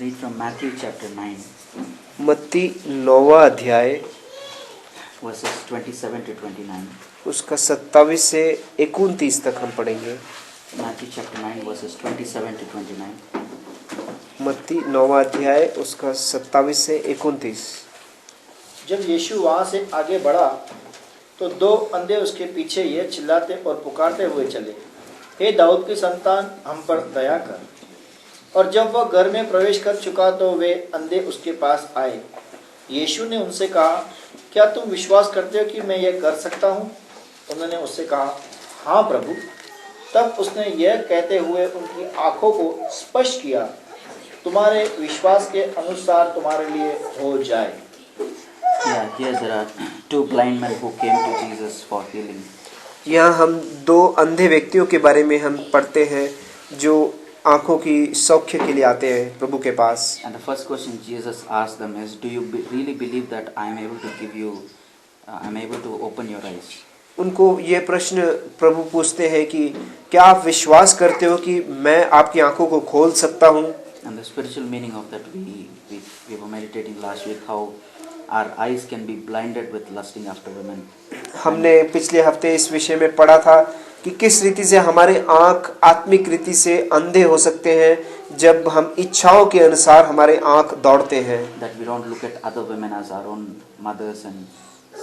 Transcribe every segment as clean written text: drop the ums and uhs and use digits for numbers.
read from Matthew chapter 9, मत्ती 9वां अध्याय verses 27 to 29. उसका 27 से 29 तक हम पढ़ेंगे। Matthew chapter 9, verses 27 to 29. मत्ती 9वां अध्याय उसका 27 से 29। जब यीशु वहाँ से आगे बढ़ा तो दो अंधे उसके पीछे ये चिल्लाते और पुकारते हुए चले, हे दाऊद की संतान, हम पर दया कर। और जब वह घर में प्रवेश कर चुका तो वे अंधे उसके पास आए। यीशु ने उनसे कहा, क्या तुम विश्वास करते हो कि मैं यह कर सकता हूँ? उन्होंने उससे कहा, हाँ प्रभु। तब उसने यह कहते हुए उनकी आंखों को स्पर्श किया, तुम्हारे विश्वास के अनुसार तुम्हारे लिए हो जाए। Yeah, here there are two blind men who came to Jesus for healing. यहाँ हम दो अंधे व्यक्तियों के बारे में हम पढ़ते हैं जो आंखों की सौख्य के लिए आते हैं प्रभु के पास। And the first question Jesus asked them is, do you really believe that I am able to give you, I am able to open your eyes? उनको ये प्रश्न प्रभु पूछते हैं कि क्या आप विश्वास करते हो कि मैं आपकी आंखों को खोल सकता हूँ? And the spiritual meaning of that we were meditating last week, how our eyes can be blinded with lusting after women. हमने पिछले हफ्ते इस विषय में पढ़ा था कि किस रीति से हमारे आंख आत्मिक रीति से अंधे हो सकते हैं जब हम इच्छाओं के अनुसार हमारे आंख दौड़ते हैं। That we don't look at other women as our own mothers and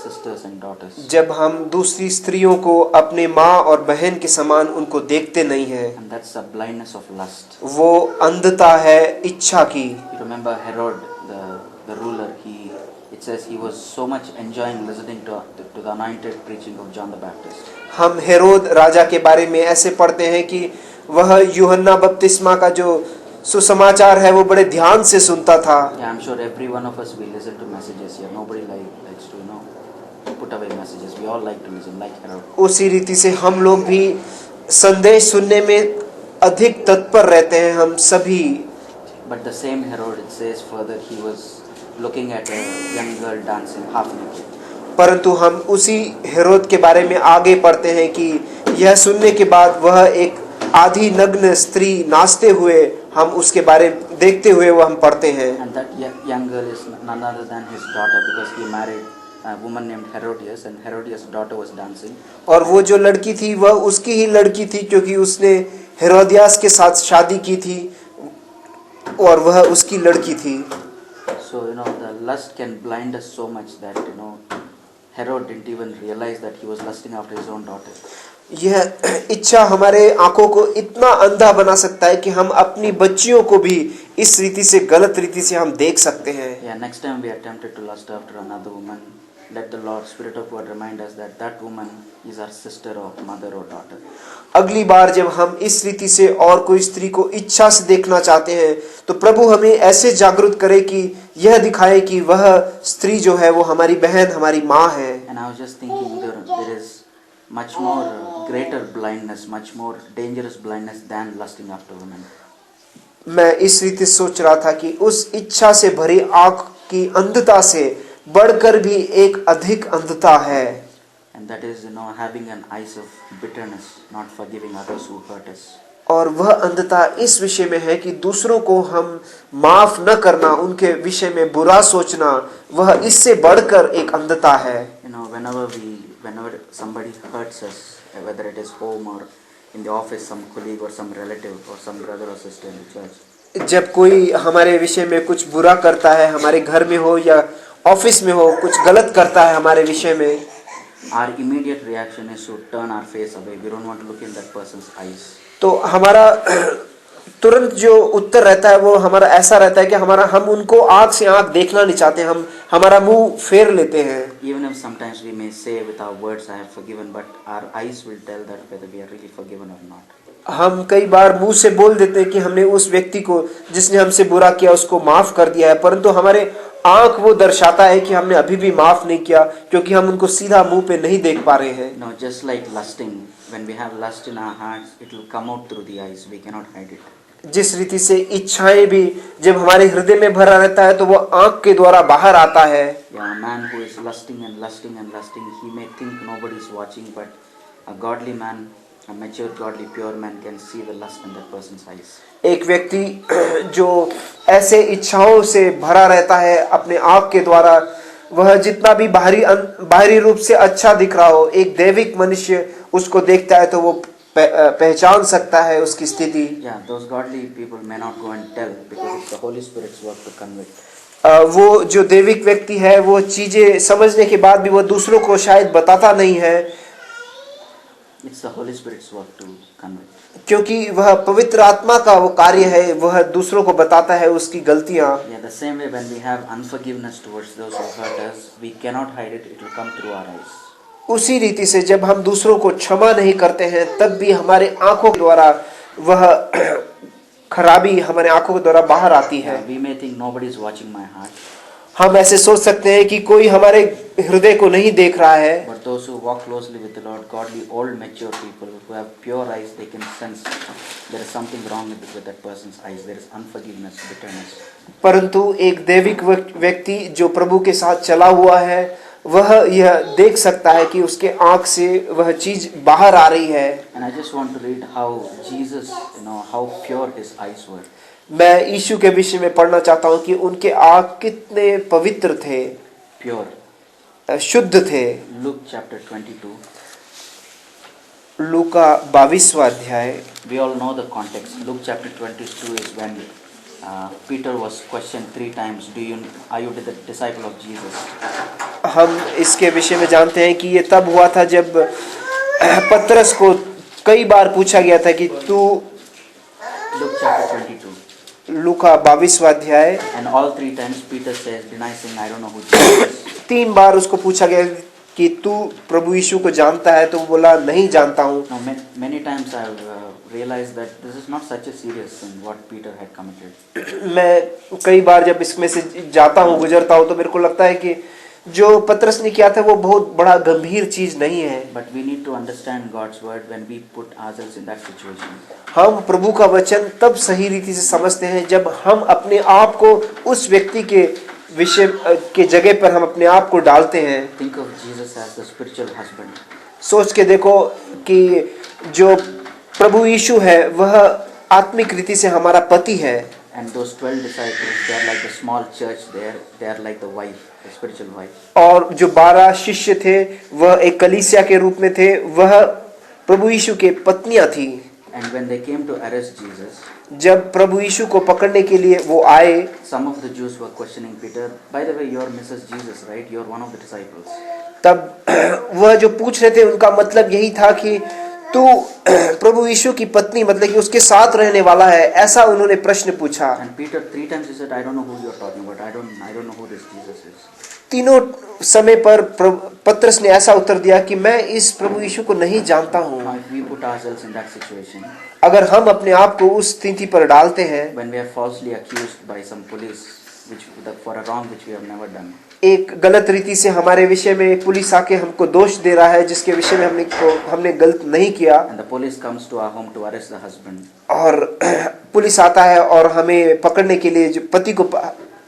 sisters and daughters. जब हम दूसरी स्त्रियों को अपने माँ और बहन के समान उनको देखते नहीं हैं। And that's a blindness of lust. वो अंधता है इच्छा की। You remember Herod, the ruler, it says he was so much enjoying listening to the anointed preaching of John the Baptist. हम हेरोद राजा के बारे में ऐसे पढ़ते हैं कि वह यूहन्ना बपतिस्मा का जो सुसमाचार है वो बड़े ध्यान से सुनता था। Yeah, I'm sure every one of us we listen to messages here. Nobody likes to put away messages. We all like to listen, like Herod. उसी रीति से हम लोग भी संदेश सुनने में अधिक तत्पर रहते हैं, हम सभी। But the same Herod, it says further, he was looking at a young girl dancing half naked. परंतु हम उसी हेरोद के बारे में आगे पढ़ते हैं कि यह सुनने के बाद वह एक आधी नग्न स्त्री नाचते हुए हम उसके बारे में देखते हुए वह हम पढ़ते हैं। And that young girl is none other than his daughter, because he married a woman named Herodias, and Herodias' daughter was dancing. और वो जो लड़की थी वह उसकी ही लड़की थी क्योंकि उसने हेरोदियास के साथ शादी की थी और वह उसकी लड़की थी। So the lust can blind us so much that Herod didn't even realize that he was lusting after his own daughter. यह इच्छा हमारे आंखों को इतना अंधा बना सकता है कि हम अपनी बच्चियों को भी इस रीति से गलत रीति से हम देख सकते हैं। Yeah, next time we are tempted to lust after another woman, let the Lord, Spirit of God, remind us that that woman is our sister or mother or daughter. अगली बार जब हम इस रीति से और कोई स्त्री को इच्छा से देखना चाहते हैं तो प्रभु हमें ऐसे जागरूक करे कि यह दिखाए कि वह स्त्री जो है वो हमारी बहन, हमारी माँ है। And I was just thinking there is much more greater blindness, much more dangerous blindness than lusting after women. मैं इस रीति सोच रहा था कि उस इच्छा से भरी आंख की अंधता से बढ़कर भी एक अधिक अंधता है। And that is having an eyes of bitterness, not forgiving others who hurt us. और वह अंधता इस विषय में है कि दूसरों को हम माफ न करना, उनके विषय में बुरा सोचना, वह इससे बढ़कर एक अंधता है। Whenever somebody hurts us, whether it is home or in the office, some colleague or some relative or some brother or sister in the church. जब कोई हमारे विषय में कुछ बुरा करता है, हमारे घर में हो या ऑफिस में हो, कुछ गलत करता है हमारे विषय में, our immediate reaction is to turn our face away. We don't want to look in that person's eyes. तो हमारा तुरंत जो उत्तर रहता है वो हमारा ऐसा रहता है कि हम उनको आंख से आंख देखना नहीं चाहते, हम हमारा मुंह फेर लेते हैं। Even if sometimes we may say with our words, I have forgiven, but our eyes will tell that whether we are really forgiven or not. हम कई बार मुंह से बोल देते हैं कि हमने उस व्यक्ति को जिसने हमसे बुरा किया उसको माफ कर दिया है, परंतु हमारे आंख वो दर्शाता है कि हमने अभी भी माफ नहीं किया क्योंकि हम उनको सीधा मुंह पे नहीं देख पा रहे हैं। No, just like lusting, when we have lust in our hearts, it will come out through the eyes. We cannot hide it. जिस रीति से इच्छाएं भी जब हमारे हृदय में भरा रहता है तो वो आंख के द्वारा बाहर आता है। Yeah, a man who is lusting and lusting and lusting, he may think nobody is watching, but a godly man A mature, godly, pure man can see the lust in that person's eyes. एक व्यक्ति जो ऐसे इच्छाओं से भरा रहता है अपने आँख के द्वारा, वह जितना भी बाहरी रूप से अच्छा दिख रहा हो, एक दैविक मनुष्य उसको देखता है तो वो पहचान सकता है उसकी स्थिति। Yeah, those godly people may not go and tell because it's the Holy Spirit's work to convict. वो जो दैविक व्यक्ति है वो चीजें समझने के बाद भी वो दूसरों को शायद बताता नहीं है, It's the Holy Spirit's work to convict. क्योंकि वह पवित्र आत्मा का वो कार्य है, वह दूसरों को बताता है उसकी गलतियां। Yeah, the same way when we have unforgiveness towards those who hurt us, we cannot hide it, it will come through our eyes. उसी रीति से जब हम दूसरों को क्षमा नहीं करते हैं तब भी हमारे आंखों के द्वारा वह खराबी हमारे आंखों के द्वारा बाहर आती है। Yeah, we may think nobody is watching my heart, हम ऐसे सोच सकते हैं कि कोई हमारे हृदय को नहीं देख रहा है, but those who walk closely with the Lord, godly, old, mature people who have pure eyes, they can sense there is something wrong with that person's eyes. There is unforgiveness, bitterness. परंतु एक दैविक व्यक्ति जो प्रभु के साथ चला हुआ है वह यह देख सकता है कि उसके आंख से वह चीज बाहर आ रही है। And I just want to read how Jesus, how pure his eyes were. मैं यीशु के विषय में पढ़ना चाहता हूँ कि उनके आंख कितने पवित्र थे, Pure. शुद्ध थे। Luke chapter 22. लूका 22वां अध्याय। We all know the context. Luke chapter 22 is when Peter was questioned 3 times. Are you the disciple of Jesus? हम इसके विषय में जानते हैं कि ये तब हुआ था जब पतरस को कई बार पूछा गया था कि तू। Luke chapter 22. लूका 22वां अध्याय। And all 3 times Peter says, denying, saying, I don't know who Jesus is. 3 बार उसको पूछा गया कि तू प्रभु यीशु को जानता है, तो वो बोला नहीं जानता हूँ। Now many times I have realized that this is not such a serious sin what Peter had committed. मैं कई बार जब इसमें से जाता हूँ, गुजरता हूँ, तो मेरे को लगता है कि जो पतरस ने किया था वो बहुत बड़ा गंभीर चीज नहीं है। But we need to understand God's word when we put ourselves in that situation. हम प्रभु का वचन तब सही रीति से समझते हैं जब हम अपने आप को उस व्यक्ति के विषय के जगह पर हम अपने आप को डालते हैं। Think of Jesus as the spiritual husband. सोच के देखो कि जो प्रभु यीशु है वह आत्मिक रीति से हमारा पति है। And those 12 disciples, they are like the small church there. They are like the wife, the spiritual wife. और जो 12 शिष्य थे वह एक कलीसिया के रूप में थे, वह प्रभु यीशु के पत्नियां थी। And when they came to arrest Jesus, जब प्रभु यीशु को पकड़ने के लिए वो आए, some of the Jews were questioning Peter. By the way, you're Mrs. Jesus, right? You're one of the disciples. तब वह जो पूछ रहे थे उनका मतलब यही था कि तू प्रभु यीशु की पत्नी, मतलब कि उसके साथ रहने वाला है, ऐसा उन्होंने प्रश्न पूछा। And Peter 3 times he said, I don't know who you're talking about. I don't know who this Jesus is. तीनों समय पर पतरस ने ऐसा उत्तर दिया कि मैं इस प्रभु यीशु को नहीं जानता हूँ। Now, if we put ourselves in that situation, अगर हम अपने आप को उस स्थिति पर डालते हैं, when we are falsely accused by some police, for a wrong which we have never done, एक गलत रीति से हमारे विषय में पुलिस आके हमको दोष दे रहा है जिसके विषय में हमने गलत नहीं किया, and the police comes to our home to arrest the husband, और पुलिस आता है और हमें पकड़ने के लिए, जो पति को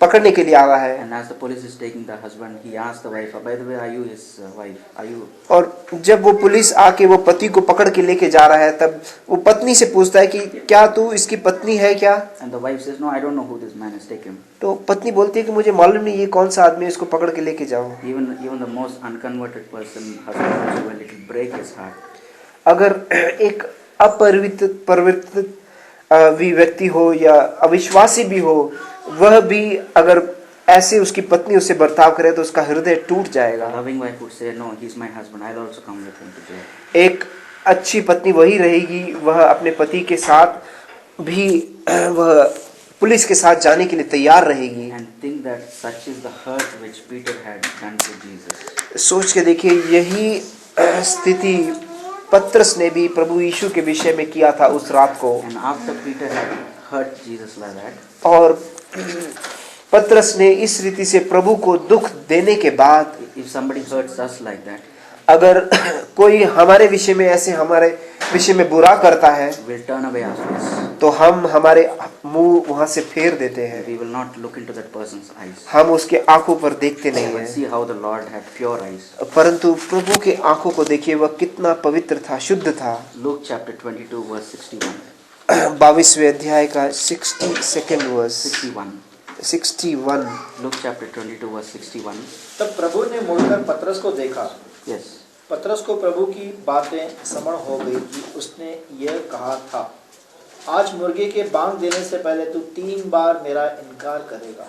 पकड़ने के लिए आ रहा है, and as the police is taking the husband, he asks the wife, by the way, are you his wife? Are you? और जब वो पुलिस आके वो पति को पकड़ के लेके जा रहा है तब वो पत्नी से पूछता है कि क्या तू इसकी पत्नी है क्या? And the wife says, no, I don't know who this man is. Take him. तो पत्नी बोलती है कि मुझे मालूम नहीं ये कौन सा आदमी है, इसको पकड़ के लेके जाओ। Even the most unconverted person, husband also will little break his heart. अगर एक अपरिवर्तित व्यक्ति हो या अविश्वासी भी हो, वह भी अगर ऐसे उसकी पत्नी उससे बर्ताव करे तो उसका हृदय टूट जाएगा। Loving wife would say, no, he's my husband. I'll also come with him to jail. एक अच्छी पत्नी वही रहेगी, वह अपने पति के साथ भी वह पुलिस के साथ जाने के लिए तैयार रहेगी। And think that such is the hurt which Peter had done to Jesus. सोच के देखिए, यही स्थिति पतरस ने भी प्रभु यीशु के विषय में किया था उस रात को। And after Peter had hurt Jesus like that, और पतरस ने इस रीति से प्रभु को दुख देने के बाद, if somebody hurts us like that, अगर कोई हमारे विषय में ऐसे हमारे विषय में बुरा करता है, we'll turn away our face. तो हम हमारे मुंह वहां से फेर देते हैं, We will not look into that person's eyes. हम उसके आंखों पर देखते नहीं But हैं। see how the Lord had pure eyes. परंतु प्रभु के आंखों को देखिए, वह कितना पवित्र था, शुद्ध था। Luke chapter 22 verse 61. 22वें अध्याय का 62nd verse 61. 61। Luke chapter 22 verse 61. तब प्रभु ने मुड़कर पतरस को देखा। Yes. पतरस को प्रभु की बातें समझ हो गई कि उसने यह कहा था, आज मुर्गे के बांग देने से पहले तू 3 बार मेरा इनकार करेगा।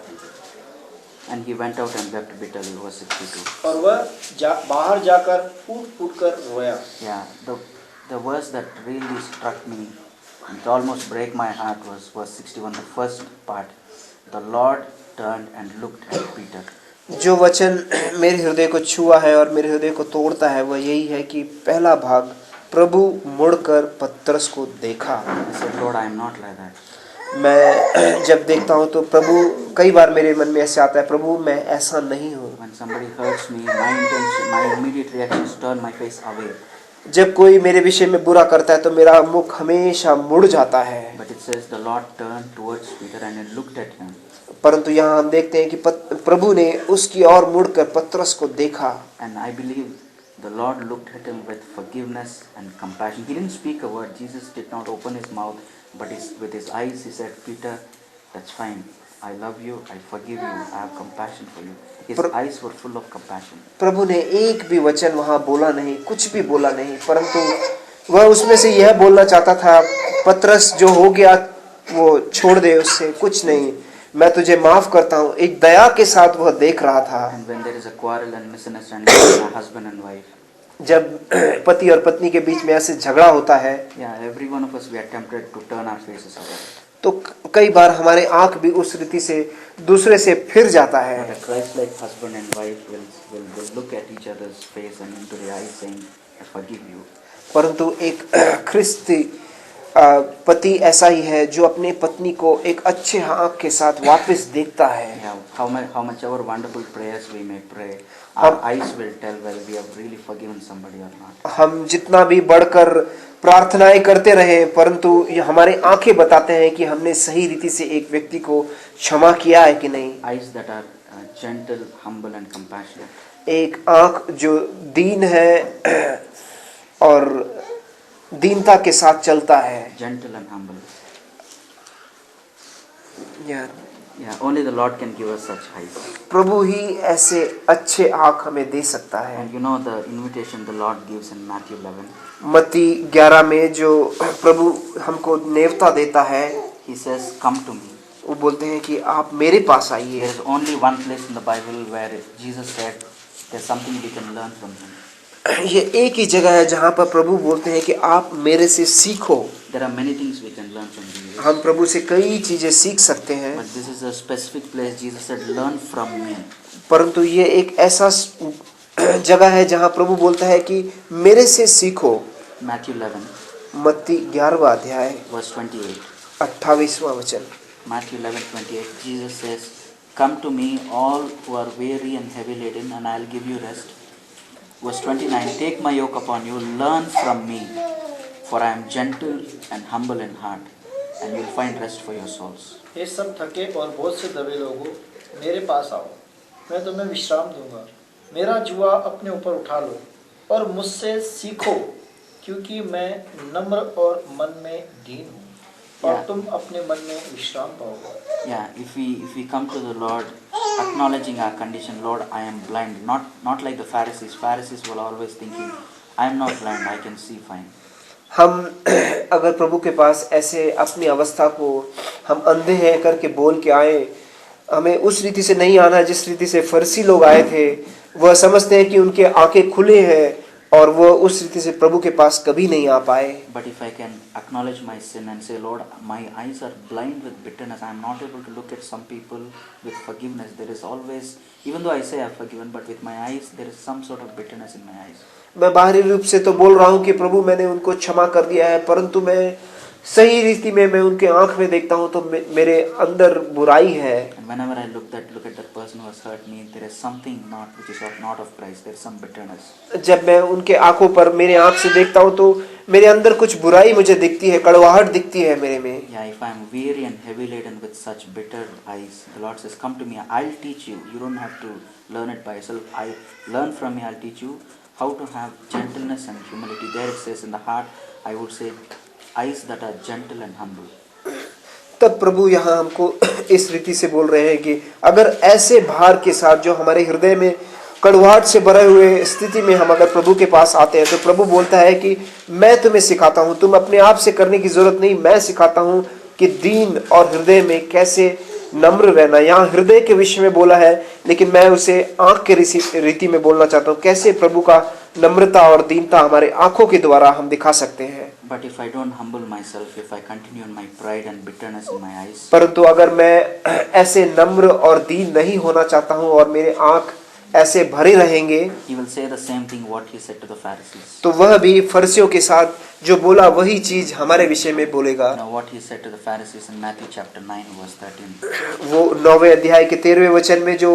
And he went out and wept bitterly. Verse 62. और वह बाहर जाकर फूट फूट कर रोया। Yeah, the verse that really struck me and almost break my heart was verse 61, the first part. The Lord turned and looked at Peter. जो वचन मेरे हृदय को छुआ है और मेरे हृदय को तोड़ता है, वह यही है कि पहला भाग, प्रभु मुड़कर पतरस को देखा। I said, Lord, I am not like that. मैं जब देखता हूँ तो प्रभु, कई बार मेरे मन में ऐसे आता है, प्रभु मैं ऐसा नहीं हूँ। When somebody hurts me, my immediate reaction is turn my face away. जब कोई मेरे विषय में बुरा करता है तो मेरा मुख हमेशा मुड़ जाता है। But it says the Lord turned towards Peter and he looked at him. परंतु यहाँ हम देखते हैं कि प्रभु ने उसकी ओर मुड़कर पतरस को देखा। And I believe the Lord looked at him with forgiveness and compassion. He didn't speak a word. Jesus did not open his mouth, but with his eyes he said, Peter, that's fine. I love you. I forgive you. I have compassion for you. His eyes were full of compassion. प्रभु ने एक भी वचन वहाँ बोला नहीं, कुछ भी बोला नहीं, परंतु वह उसमें से यह बोलना चाहता था, पतरस जो हो गया वो छोड़ दे, उससे कुछ नहीं, मैं तुझे माफ करता हूँ। एक दया के साथ वह देख रहा था। And when there is a quarrel and misunderstanding between a husband and wife, जब पति और पत्नी के बीच में ऐसे झगड़ा होता है, yeah, every one of us we are tempted to turn our faces away. तो कई बार हमारे आंख भी उस रीति से दूसरे से फिर जाता है। But a Christ-like husband and wife will look at each other's face and into their eyes saying, I forgive you. परंतु एक ख्रिस्ती पति ऐसा ही है जो अपने पत्नी को एक अच्छे आंख के साथ वापस देखता है। Yeah, how much ever wonderful prayers we may pray, our eyes will tell whether we have really forgiven somebody or not. हम जितना भी बढ़कर प्रार्थनाएं करते रहे, परंतु ये हमारे आंखें बताते हैं कि हमने सही रीति से एक व्यक्ति को क्षमा किया है कि नहीं। Eyes that are gentle, humble and compassionate. एक आंख जो दीन है और दीनता के साथ चलता है। Gentle and humble. यार only the Lord can give us such eyes. प्रभु ही ऐसे अच्छे आंख हमें दे सकता है। And you know the invitation the Lord gives in Matthew 11. मत्ती 11 में जो प्रभु हमको नेवता देता है, He says, "Come to me." वो बोलते हैं कि आप मेरे पास आइए। There is only one place in the Bible where Jesus said, "There's something we can learn from him." ये एक ही जगह है जहाँ पर प्रभु बोलते हैं कि आप मेरे से सीखो। There are many things we can learn from Jesus. हम प्रभु से कई चीजें सीख सकते हैं, But this is a specific place. Jesus said, "Learn from me." परंतु ये एक ऐसा जगह है जहाँ प्रभु बोलता है कि मेरे से सीखो। Matthew 11, मत्ती 11वां अध्याय verse 28. 28वां वचन। Matthew 11:28. Jesus says, "Come to me, all who are weary and heavy laden, and I'll give you rest." Verse 29. Take my yoke upon you, learn from me, for I am gentle and humble in heart, and you'll find rest for your souls. हे सब थके और बोझ से दबे लोगों, मेरे पास आओ, मैं तुम्हें विश्राम दूंगा। मेरा जुआ अपने ऊपर उठा लो और मुझसे सीखो, क्योंकि मैं नम्र और मन में दीन हूँ, और तुम अपने मन में विश्राम पाओगे। Yeah, if we come to the Lord, acknowledging our condition, Lord, I am blind. Not like the Pharisees. Pharisees were always thinking, I am not blind, I can see fine. हम अगर प्रभु के पास ऐसे अपनी अवस्था को हम अंधे हैं करके बोल के आए, हमें उस रीति से नहीं आना जिस रीति से फरीसी लोग आए थे। वह समझते हैं कि उनके आंखें खुले हैं और वह उस रीति से प्रभु के पास कभी नहीं आ पाए। But if I can acknowledge my sin and say, Lord, my eyes are blind with bitterness, I am not able to look at some people with forgiveness. There is always, even though I say I have forgiven, but with my eyes, there is some sort of bitterness in my eyes. मैं बाहरी रूप से तो बोल रहा हूँ कि प्रभु मैंने उनको क्षमा कर दिया है, परंतु मैं सही रीति में मैं उनके आंख में देखता हूँ तो मेरे अंदर बुराई है। And whenever I look at that person who has hurt me, there is something which is not of Christ. There is some bitterness. जब मैं उनके आंखों पर मेरे आंख से देखता हूँ तो मेरे अंदर कुछ बुराई मुझे दिखती है, कड़वाहट दिखती है मेरे में। Yeah, if I'm weary and heavy laden with such bitter eyes, the Lord says, come to me, I'll teach you. You don't have to learn it by yourself. I learn from me, I'll teach you how to have gentleness and humility. There it says in the heart, I would say, eyes that are gentle and humble. तब प्रभु यहाँ हमको इस रीति से बोल रहे हैं कि अगर ऐसे भार के साथ जो हमारे हृदय में कड़वाहट से भरे हुए स्थिति में हम अगर प्रभु के पास आते हैं, तो प्रभु बोलता है कि मैं तुम्हें सिखाता हूँ, तुम अपने आप से करने की जरूरत नहीं, मैं सिखाता हूँ कि दीन और हृदय में कैसे नम्र रहना। यहाँ हृदय के विषय में बोला है, लेकिन मैं उसे आंख के रीति में बोलना चाहता हूँ, कैसे प्रभु का नम्रता और दीनता हमारे आंखों के द्वारा हम दिखा सकते हैं। But if I don't humble myself, if I continue in my pride and bitterness in my eyes, परंतु अगर मैं ऐसे नम्र और दीन नहीं होना चाहता हूँ और मेरे आंख ऐसे भरे रहेंगे, he will say the same thing what he said to the Pharisees. तो वह भी फरिसियों के साथ जो बोला वही चीज हमारे विषय में बोलेगा। Now what he said to the Pharisees in Matthew chapter 9 verse 13. वो 9वें अध्याय के 13वें वचन में जो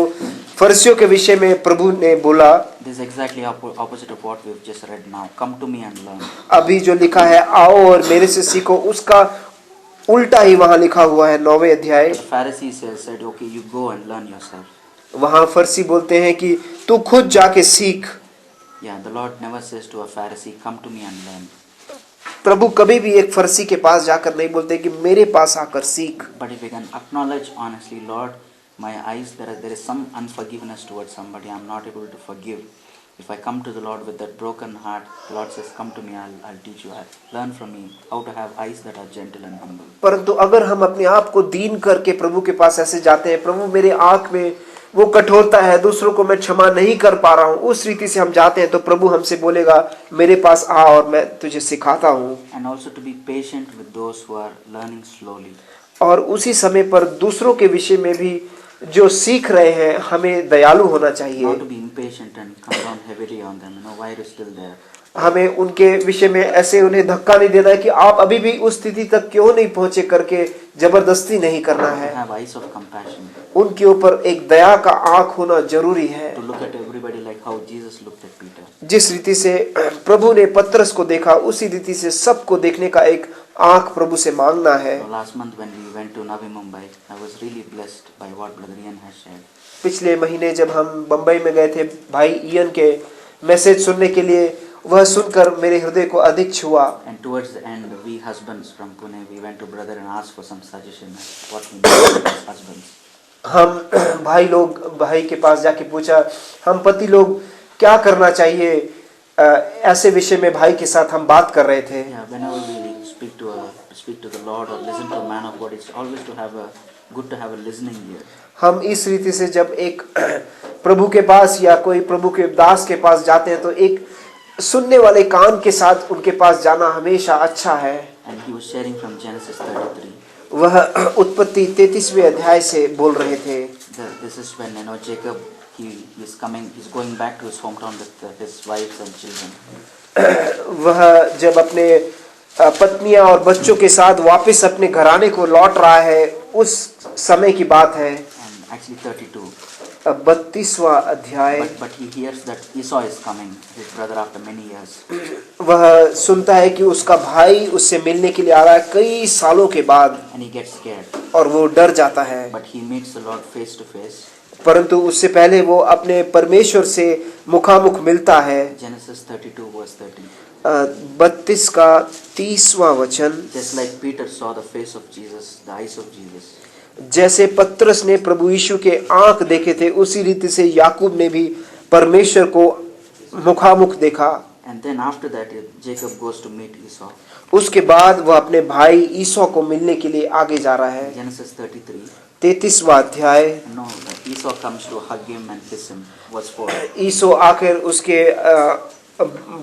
फरिसियों के विषय में प्रभु ने बोला, This is exactly opposite of what we've just read now. Come to me and learn. अभी जो लिखा है आओ और मेरे से सीखो, उसका उल्टा ही वहां लिखा हुआ है 9वें अध्याय। The Pharisees said, okay, you go and learn yourself. वहां फरसी बोलते हैं कि तू खुद जाके सीख। Yeah, the Lord never says to a Pharisee, come to me and learn. प्रभु कभी भी एक फरसी के पास जाकर नहीं बोलते कि मेरे पास आकर सीख। But if we can acknowledge honestly, Lord, my eyes, there is some unforgiveness towards somebody, I'm not able to forgive. If I come to the Lord with that broken heart, the Lord says, come to me, I'll teach you, learn from me how to have eyes that are gentle and humble. परंतु अगर हम अपने आप को दीन करके प्रभु के पास ऐसे जाते हैं, प्रभु मेरे आंख में वो कठोरता है, दूसरों को मैं क्षमा नहीं कर पा रहा हूँ, उस रीति से हम जाते हैं, तो प्रभु हमसे बोलेगा मेरे पास आ और मैं तुझे सिखाता हूँ। And also to be patient with those who are learning slowly. और उसी समय पर दूसरों के विषय में भी जो सीख रहे हैं, हमें दयालु होना चाहिए। Not to be impatient and come down heavily on them. Why are you still there? हमें उनके विषय में ऐसे उन्हें धक्का नहीं देना है कि आप अभी भी उस स्थिति तक क्यों नहीं पहुंचे करके जबरदस्ती नहीं करना है। Have eyes of compassion. उनके ऊपर एक दया का आंख होना जरूरी है। To look at everybody like how Jesus looked at Peter. जिस रीति से प्रभु ने पतरस को देखा, उसी रीति से सबको देखने का एक आंख प्रभु से मांगना है। So last month when we went to Navi Mumbai, I was really blessed by what Brother Ian has shared. पिछले महीने जब हम बंबई में गए थे भाई इयन के मैसेज सुनने के लिए, वह सुनकर मेरे हृदय को अधिक छुआ। And towards the end, we husbands from Pune, we went to brother and asked for some suggestion what we need as husbands. हम भाई के पास जाके पूछा, हम पति लोग क्या करना चाहिए, ऐसे विषय में भाई के साथ हम बात कर रहे थे। Yeah, whenever we speak to the Lord or listen to a man of God, it's always good to have a listening ear. हम इस रीति से जब एक प्रभु के पास या कोई प्रभु के दास के पास जाते हैं, तो एक सुनने वाले कान के साथ उनके पास जाना हमेशा अच्छा है। And he was sharing from Genesis 33. वह उत्पत्ति 33वें अध्याय से बोल रहे थे। This is when Jacob he's going back to his hometown with his wives and children. वह जब अपने पत्नियां और बच्चों के साथ वापस अपने घराने को लौट रहा है, उस समय की बात है। And actually 32. 32वां अध्याय। But he hears that Esau is coming, his brother, after many years. वह सुनता है कि उसका भाई उससे मिलने के लिए आ रहा है कई सालों के बाद। And he gets scared. और वो डर जाता है। But he meets the Lord face to face. परंतु उससे पहले वो अपने परमेश्वर से मुखामुख मिलता है। Genesis 32 verse 30. 32 का 30वां वचन। Just like Peter saw the face of Jesus, the eyes of Jesus. जैसे पतरस ने प्रभु यीशु के आंख देखे थे, उसी रीति से याकूब ने भी परमेश्वर को मुखामुख देखा। And then after that, Jacob goes to meet Esau. उसके बाद वह अपने भाई ईसौ को मिलने के लिए आगे जा रहा है। Genesis 33. 33वां अध्याय। No, Esau comes to hug him and kiss him. Verse 4. ईसो आकर उसके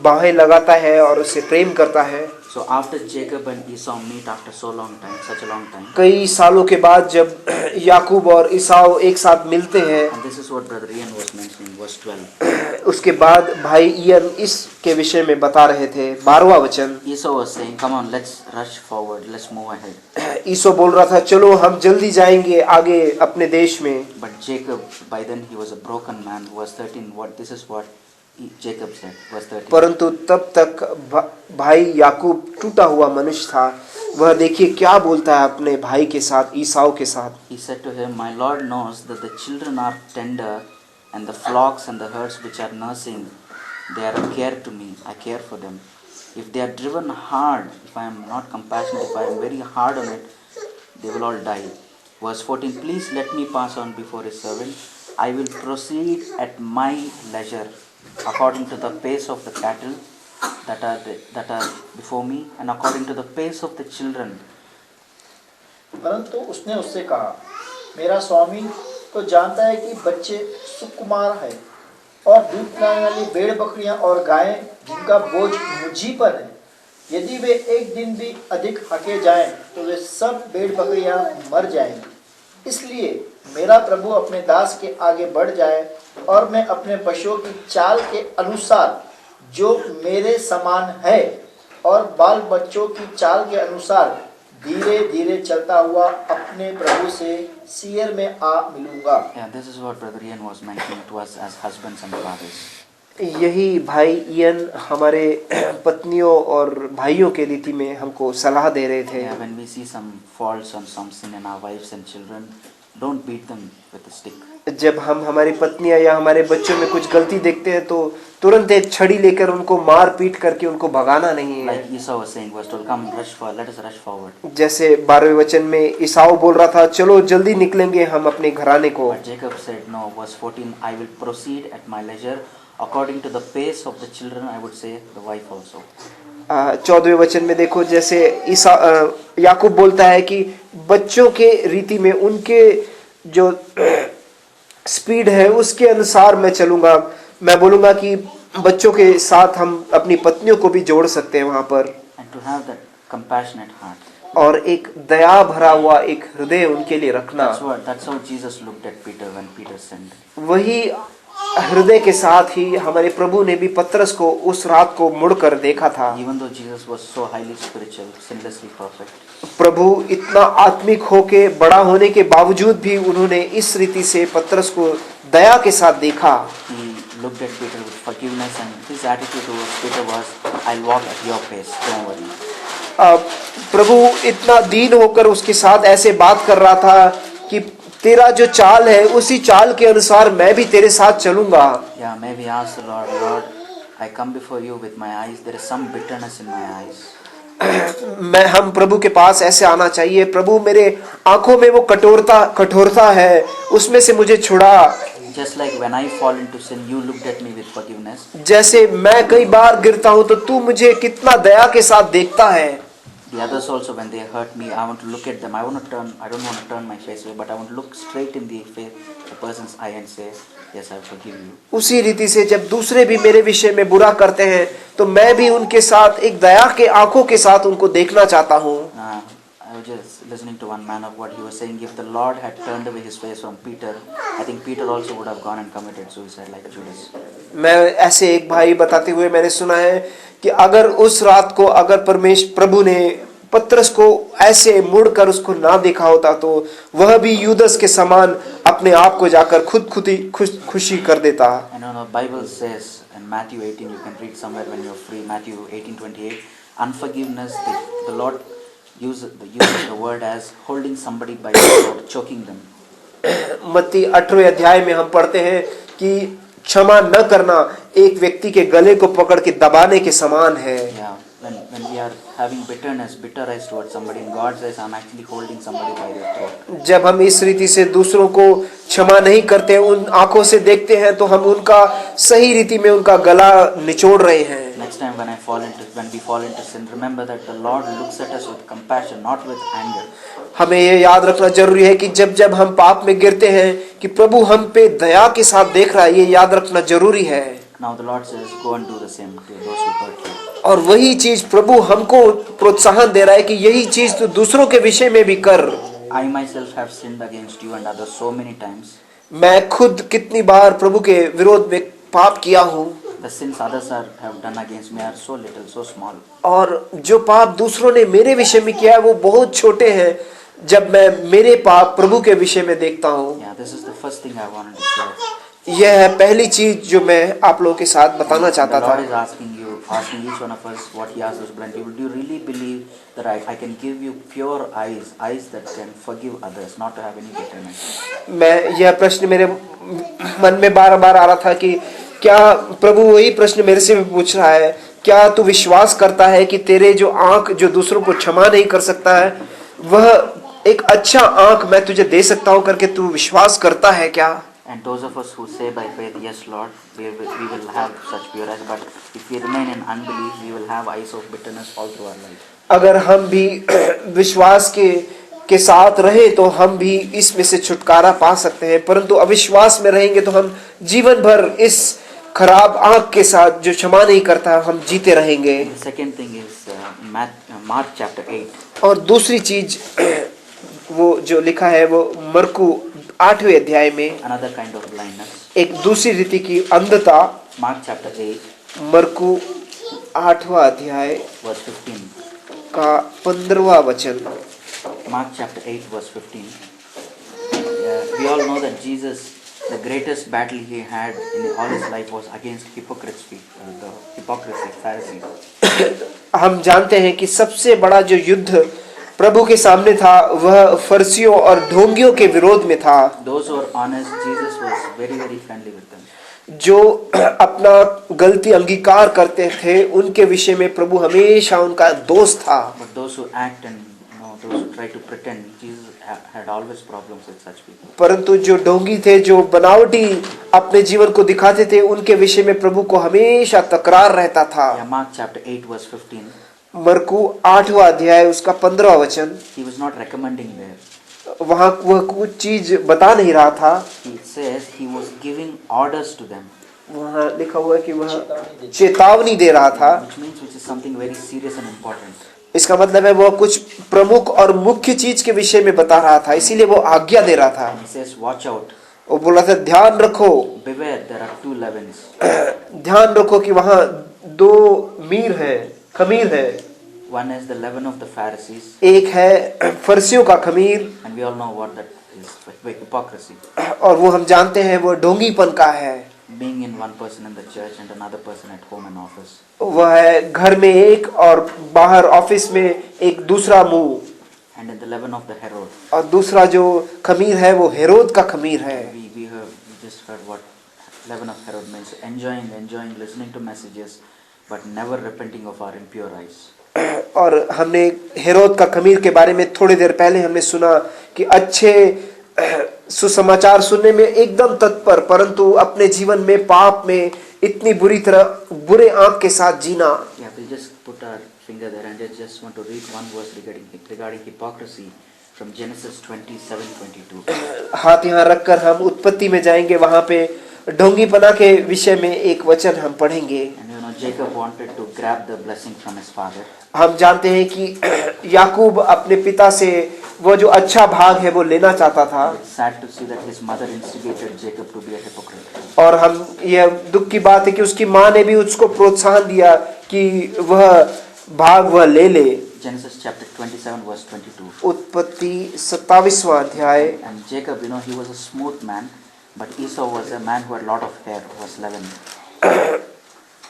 बाहें लगाता है और उससे प्रेम करता है। So after Jacob and Esau meet after so long time, such a long time. कई सालों के बाद जब याकूब और ईसाऊ एक साथ मिलते हैं, And this is what Brother Ian was mentioning, verse 12. उसके बाद भाई इयन इसके विषय में बता रहे थे। 12वां वचन। Esau was saying, "Come on, let's rush forward, let's move ahead." ईसो बोल रहा था, चलो हम जल्दी जाएंगे आगे अपने देश में। But Jacob, by then he was a broken man. Verse 13. This is what Jacob said, verse 13. परंतु तब तक भाई याकूब टूटा हुआ मनुष्य था। वह देखिए क्या बोलता है अपने भाई के साथ, ईसाऊ के साथ। He said to him, My Lord knows that the children are tender, and the flocks and the herds which are nursing, they are a care to me. I care for them. If they are driven hard, if I am not compassionate, if I am very hard on it, they will all die. Verse 14, Please let me pass on before his servant. I will proceed at my leisure, according to the pace of the cattle that are before me, and according to the pace of the children. परंतु उसने उससे कहा, मेरा स्वामी तो जानता है कि बच्चे सुकुमार है और दूध पिलाने वाली भेड़ बकरियां और गायें जिनका बोझ मुझी पर है, यदि वे एक दिन भी अधिक हके जाएं तो वे सब भेड़ बकरियां मर जाएंगी। इसलिए मेरा प्रभु अपने दास के आगे बढ़ जाए और मैं अपने पशुओं की चाल के अनुसार जो मेरे समान है और बाल बच्चों की चाल के अनुसार धीरे धीरे चलता हुआ अपने प्रभु से सीयर में आ मिलूंगा। Yeah, this is what Brother Ian was mentioning to us as husbands and fathers. यही भाई इयन हमारे पत्नियों और भाइयों के रीति में हमको सलाह दे रहे थे। Yeah, when we see some faults and some sin in our wives and children, don't beat them with a stick. जब हम हमारी पत्नियां या हमारे बच्चों में कुछ गलती देखते हैं तो तुरंत एक छड़ी लेकर उनको मार पीट करके उनको भगाना नहीं है। Like Esau was saying, verse 12, Come, let us rush forward. जैसे 12वें वचन में ईसाऊ बोल रहा था, चलो जल्दी निकलेंगे हम अपने घराने को। But Jacob said, No, verse 14, I will proceed at my leisure, according to the pace of the children, I would say, the wife also. 14वें वचन में देखो, जैसे याकूब बोलता है कि बच्चों के रीति में उनके जो स्पीड है उसके अनुसार मैं चलूंगा। मैं बोलूंगा कि बच्चों के साथ हम अपनी पत्नियों को भी जोड़ सकते हैं वहां पर। And to have that compassionate heart. और एक दया भरा हुआ एक हृदय उनके लिए रखना। That's how Jesus looked at Peter when Peter sinned. वही हृदय के साथ ही हमारे प्रभु ने भी पतरस को उस रात को मुड़कर देखा था। Even though Jesus was so highly spiritual, sinlessly perfect. प्रभु इतना आत्मिक होके बड़ा होने के बावजूद भी उन्होंने इस रीति से पतरस को दया के साथ देखा। He looked at Peter with forgiveness, and his attitude towards Peter was, I'll walk at your pace, don't worry. प्रभु इतना दीन होकर उसके साथ ऐसे बात कर रहा था कि तेरा जो चाल है उसी चाल के अनुसार मैं भी तेरे साथ चलूंगा। Yeah, maybe ask the Lord, Lord, I come before you with my eyes, there is some bitterness in my eyes. हम प्रभु के पास ऐसे आना चाहिए, प्रभु मेरे आंखों में वो कठोरता है, उसमें से मुझे छुड़ा। Just like when I fall into sin, you looked at me with forgiveness. जैसे मैं कई बार गिरता हूँ तो तू मुझे कितना दया के साथ देखता है। The others also, when they hurt me, I want to look at them. I don't want to turn my face away, but I want to look straight in the face, the person's eye, and say, Yes, I forgive you. उसी रीति से जब दूसरे भी मेरे विषय में बुरा करते हैं तो मैं भी उनके साथ एक दया के आंखों के साथ उनको देखना चाहता हूँ। I was just listening to one man of what he was saying. If the Lord had turned away his face from Peter, I think Peter also would have gone and committed suicide like Judas. मैं ऐसे एक भाई बताते हुए मैंने सुना है कि अगर उस रात को अगर प्रभु ने पतरस को ऐसे मुड़कर उसको ना देखा होता तो वह भी यूदस के समान अपने आप को जाकर खुशी कर देता। And the Bible says in Matthew 18, you can read somewhere when you're free, Matthew 18:28, unforgiveness, the Lord uses the word as holding somebody by the throat, choking them. मत्ती 8वें अध्याय में हम पढ़ते हैं कि क्षमा न करना एक व्यक्ति के गले को पकड़ के दबाने के समान है। Yeah, when we are having bitter eyes towards somebody, in God's eyes, I'm actually holding somebody by their throat. जब हम इस रीति से दूसरों को क्षमा नहीं करते, उन आंखों से देखते हैं तो हम उनका सही रीति में उनका गला निचोड़ रहे हैं। Next time when we fall into sin, remember that the Lord looks at us with compassion, not with anger. हमें ये याद रखना जरूरी है कि जब हम पाप में गिरते हैं कि प्रभु हम पे दया के साथ देख रहा है, ये याद रखना जरूरी है। Now the Lord says, go and do the same to those who hurt you. और वही चीज प्रभु हमको प्रोत्साहन दे रहा है कि यही चीज तो दूसरों के विषय में भी कर। I myself have sinned against you and others so many times. मैं खुद कितनी बार प्रभु के विरोध में पाप किया हूँ। The sins others have done against me are so little, so small. और जो पाप दूसरों ने मेरे विषय में किया है वो बहुत छोटे हैं जब मैं मेरे पाप प्रभु के विषय में देखता हूँ। Yeah, this is the first thing I wanted to share. यह है पहली चीज जो मैं आप लोगों के साथ बताना चाहता The Lord is था। asking each one of us what He asked us bluntly. Would you really believe that I can give you pure eyes that can forgive others, not to have any bitterness? मैं यह प्रश्न मेरे मन में बार बार आ रहा था कि क्या प्रभु वही प्रश्न मेरे से भी पूछ रहा है, क्या तू विश्वास करता है कि तेरे जो आंख जो दूसरों को क्षमा नहीं कर सकता है, वह एक अच्छा आंख मैं तुझे दे सकता हूं करके तू विश्वास करता है क्या? And those of us who say by faith, yes Lord, we will have such pure eyes, but if we remain in unbelief, we will have eyes of bitterness all through our life. अगर हम भी विश्वास के साथ रहे तो हम भी इसमें से छुटकारा पा सकते हैं, परंतु अविश्वास में रहेंगे तो हम जीवन भर इस खराब आंख के साथ जो क्षमा नहीं करता हम जीते रहेंगे। The second thing is Mark chapter 8. और दूसरी चीज वो जो लिखा है वो मरकू 8वें अध्याय में Another kind of blindness. एक दूसरी रीति की अंधता। Mark chapter 8 मरकू 8वां अध्याय verse 15. का 15वां वचन। Mark chapter 8 verse 15. We all know that Jesus, the greatest battle he had in all his life was against hypocrisy, the hypocrisy, Pharisees. हम जानते हैं कि सबसे बड़ा जो युद्ध प्रभु के सामने था वह फरिसियों और ढोंगियों के विरोध में था। Those who were honest, Jesus was very friendly with them. जो अपना गलती अंगीकार करते थे उनके विषय में प्रभु हमेशा उनका दोस्त था। But those who act and those who try to pretend, Jesus had always problems with such people. परंतु जो ढोंगी थे, जो बनावटी अपने जीवन को दिखाते थे, उनके विषय में प्रभु को हमेशा तकरार रहता था। Yeah, Mark chapter 8 verse 15. मरकू 8वां अध्याय उसका 15वां वचन। He was not recommending there. वहाँ वह कुछ चीज बता नहीं रहा था। He says he was giving orders to them. वहाँ लिखा हुआ है कि वह चेतावनी दे रहा था, which is something very serious and important. इसका मतलब है वह कुछ प्रमुख और मुख्य चीज के विषय में बता रहा था, इसीलिए वो आज्ञा दे रहा था। He says, watch out. वो बोला था ध्यान रखो, Beware, there are two leavens. ध्यान रखो कि वहाँ दो खमीर है। One is the leaven of the Pharisees, एक है फरिसियों का खमीर, and we all know what that is, hypocrisy. और वो हम जानते हैं वो ढोंगीपन का है। Being in one person in the church and another person at home and office. वह है घर में एक और बाहर ऑफिस में एक दूसरा मुंह, And in the leaven of the Herod. और दूसरा जो खमीर है वो हेरोद का खमीर है। We just heard what leaven of Herod means. Enjoying, listening to messages, but never repenting of our impure eyes. और हमने हेरोद का खमीर के बारे में थोड़ी देर पहले हमने सुना कि अच्छे सुसमाचार सुनने में एकदम तत्पर, परंतु अपने जीवन में पाप में इतनी बुरे आंख के साथ जीना। Yeah, we'll just put our finger there and just want to read one verse regarding hypocrisy from Genesis 27:22. हाथ यहाँ रखकर हम उत्पत्ति में जाएंगे, वहाँ पे ढोंगीपना के विषय में एक वचन हम पढ़ेंगे। And Jacob wanted to grab the blessing from his father. हम जानते हैं कि याकूब अपने पिता से वो जो अच्छा भाग है वो लेना चाहता था। It's sad to see that his mother instigated Jacob to be a hypocrite. और हम यह दुख की बात है कि उसकी माँ ने भी उसको प्रोत्साहन दिया कि वह भाग वह ले ले। Genesis chapter 27 verse 22. उत्पत्ति 27वां अध्याय। And Jacob, he was a smooth man, but Esau was a man who had a lot of hair, was 11.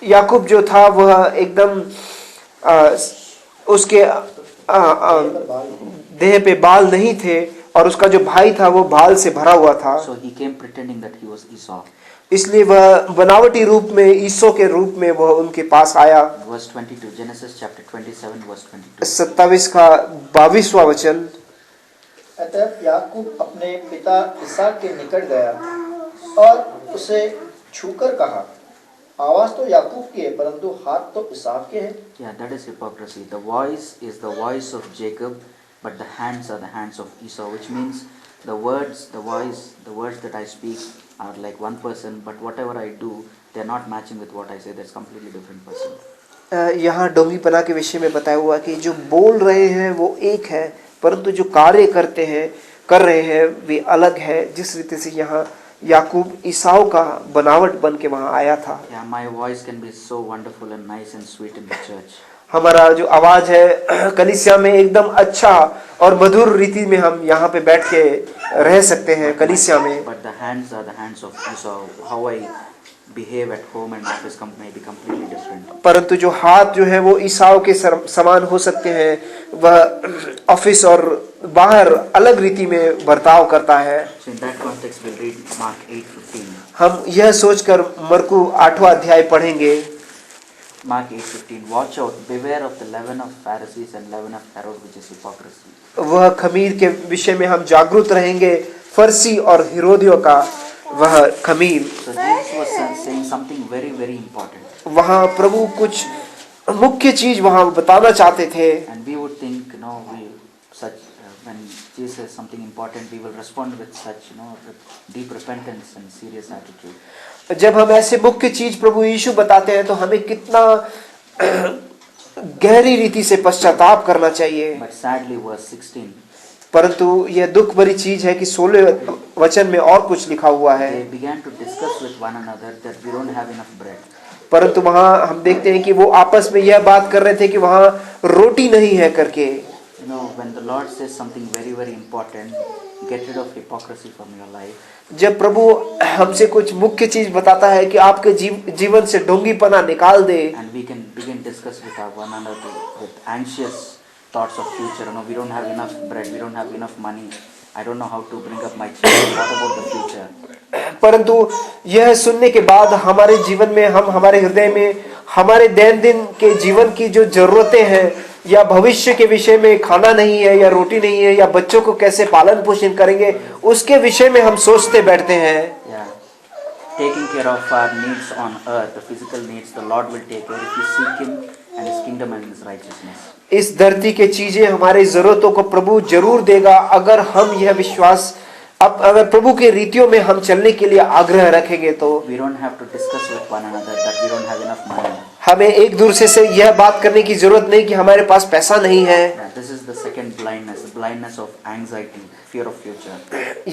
याकूब जो था वह एकदम उसके देह पे बाल नहीं थे और उसका जो भाई था वो बाल से भरा हुआ था। So he came pretending that he was Esau. इसलिए वह बनावटी रूप में ईसो के रूप में वह उनके पास आया। Verse 22, Genesis chapter 27 verse 22. 27 का 22वां वचन। अतः याकूब अपने पिता इसहाक के निकट गया और उसे छूकर कहा, आवाज तो याकूब की है परंतु हाथ तो इसहाक के हैं। Yeah, that is hypocrisy. The voice is the voice of Jacob, but the hands are the hands of Esau, which means the words that I speak are like one person, but whatever I do, they are not matching with what I say. That's completely different person. यहाँ ढोंगीपना के विषय में बताया हुआ कि जो बोल रहे हैं वो एक है, परंतु जो कार्य कर रहे हैं वे अलग है। जिस रीति से यहाँ याकूब ईसाऊ का बनावट बन के वहाँ आया था। Yeah, my voice can be so wonderful and nice and sweet in the church. हमारा जो आवाज है कलीसिया में एकदम अच्छा और मधुर रीति में हम यहाँ पे बैठ के रह सकते हैं कलीसिया में, But the hands are the hands of Esau. How I behave at home and office may be completely different. परंतु जो हाथ जो है वो ईसाओं के समान हो सकते हैं। वह ऑफिस और बाहर अलग रीति में बर्ताव करता है। So in that context, we'll read Mark 8:15. हम यह सोचकर मरकु 8वां अध्याय पढ़ेंगे। Mark 8:15. Watch out, beware of the leaven of Pharisees and leaven of Herod, which is hypocrisy. वह खमीर के विषय में हम जागरूक रहेंगे, फरसी और हेरोदियों का वह खमीर। So Jesus was saying something very, very important. वहाँ प्रभु कुछ मुख्य चीज वहाँ बताना चाहते थे। And we would think, when Jesus says something important, we will respond with such, with deep repentance and serious attitude. जब हम ऐसे मुख्य चीज प्रभु यीशु बताते हैं तो हमें कितना गहरी रीति से पश्चाताप करना चाहिए। But sadly, verse 16. परंतु यह दुख भरी चीज है कि 16 वचन में और कुछ लिखा हुआ है। They began to discuss with one another that we don't have enough bread. परंतु वहाँ हम देखते हैं कि वो आपस में यह बात कर रहे थे कि वहाँ रोटी नहीं है करके। When the Lord says something very, very important, get rid of hypocrisy from your life. जब प्रभु हमसे कुछ मुख्य चीज बताता है कि आपके जीवन से ढोंगीपना निकाल दे, And we can begin discuss with our one another with anxious thoughts of future. We don't have enough bread, we don't have enough money. I don't know how to bring up my children. What about the future? परंतु यह सुनने के बाद हमारे जीवन में हमारे हृदय में हमारे दैनंदिन के जीवन की जो जरूरतें हैं या भविष्य के विषय में खाना नहीं है या रोटी नहीं है या बच्चों को कैसे पालन पोषण करेंगे उसके विषय में हम सोचते बैठते हैं। Taking care of our needs on earth, the physical needs, the Lord will take care if we seek Him and His kingdom and His righteousness. इस धरती के चीजें हमारी जरूरतों को प्रभु जरूर देगा अगर हम यह विश्वास अगर प्रभु के रीतियों में हम चलने के लिए आग्रह रखेंगे तो। We don't have to discuss with one another that we don't have enough money. हमें एक दूसरे से यह बात करने की जरूरत नहीं कि हमारे पास पैसा नहीं है। This is the second blindness, the blindness of anxiety, fear of future.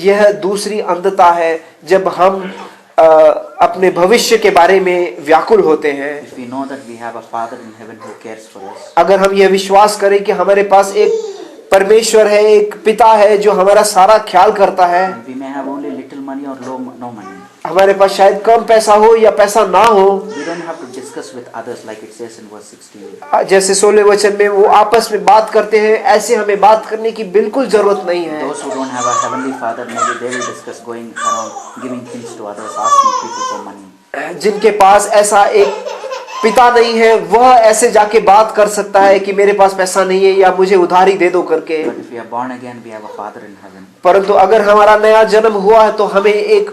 यह दूसरी अंधता है जब हम अपने भविष्य के बारे में व्याकुल होते हैं। If we know that we have a Father in heaven who cares for us. अगर हम यह विश्वास करें कि हमारे पास एक परमेश्वर है, एक पिता है जो हमारा सारा ख्याल करता है। We may have only little money or no money. हमारे पास शायद कम पैसा हो या पैसा ना हो। We don't have to discuss with others like it says in verse 16. जैसे 16 वचन में वो आपस में बात करते हैं, ऐसे हमें बात करने की बिल्कुल जरूरत नहीं है। Those who don't have a heavenly Father, maybe they will discuss going around giving things to others, asking people for money. जिनके पास ऐसा एक पिता नहीं है वह ऐसे जाके बात कर सकता है कि मेरे पास पैसा नहीं है या मुझे उधारी दे दो करके। But if we are born again, we have a Father in heaven. परंतु अगर हमारा नया जन्म हुआ है तो हमें एक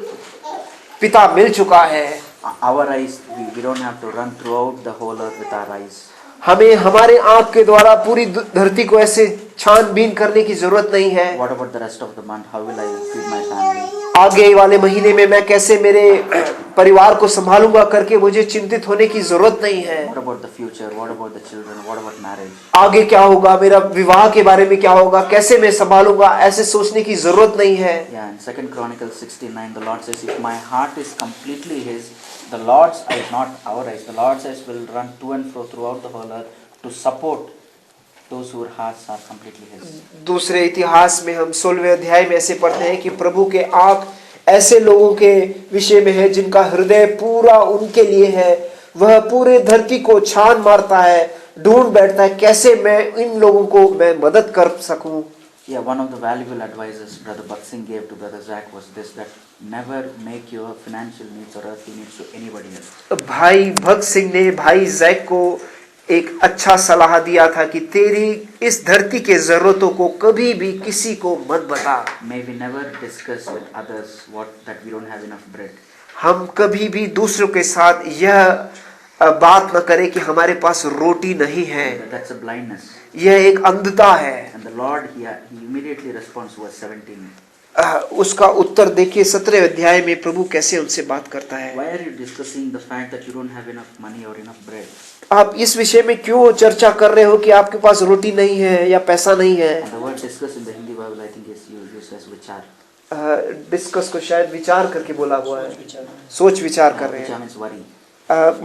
पिता मिल चुका है। Our eyes, we don't have to run throughout the whole earth with our eyes. हमें हमारे आंख के द्वारा पूरी धरती को ऐसे छानबीन करने की जरूरत नहीं है। What about the rest of the month? How will I feed my family? आगे वाले महीने में मैं कैसे मेरे परिवार को संभालूंगा करके मुझे चिंतित होने की जरूरत नहीं है। What about the future? What about the children? What about marriage? आगे क्या होगा, मेरा विवाह के बारे में क्या होगा, कैसे मैं संभालूंगा, ऐसे सोचने की जरूरत नहीं है। Yeah, in 2 Chronicles 16:9, the Lord says, if my heart is completely His, the Lord's eyes, not our eyes, the Lord's eyes will run to and fro throughout the whole earth to support those whose hearts are completely His. दूसरे इतिहास में हम 16वें अध्याय में ऐसे पढ़ते हैं कि प्रभु के आंख ऐसे लोगों के विषय में है जिनका हृदय पूरा उनके लिए है। वह पूरे धरती को छान मारता है, ढूंढ बैठता है कैसे मैं इन लोगों को मैं मदद कर सकूं। Yeah, one of the valuable advices Brother Bhagat Singh gave to Brother Zach was this, that never make your financial needs or earthly needs to anybody else. भाई भक्त सिंह ने भाई जैक को एक अच्छा सलाह दिया था कि तेरी इस धरती के जरूरतों को कभी भी किसी को मत बता। May we never discuss with others that we don't have enough bread. हम कभी भी दूसरों के साथ यह बात न करें कि हमारे पास रोटी नहीं है। That's a blindness. यह एक अंधता है। And the Lord, he immediately responds verse 17. उसका उत्तर देखिए 17 अध्याय में प्रभु कैसे उनसे बात करता है। Why are you discussing the fact that you don't have enough money or enough bread? आप इस विषय में क्यों चर्चा कर रहे हो कि आपके पास रोटी नहीं है या पैसा नहीं है। And the word discuss in the Hindi Bible, I think is used as vichar. Discuss को शायद विचार करके बोला हुआ है, सोच विचार कर रहे हैं। Vichar means worry.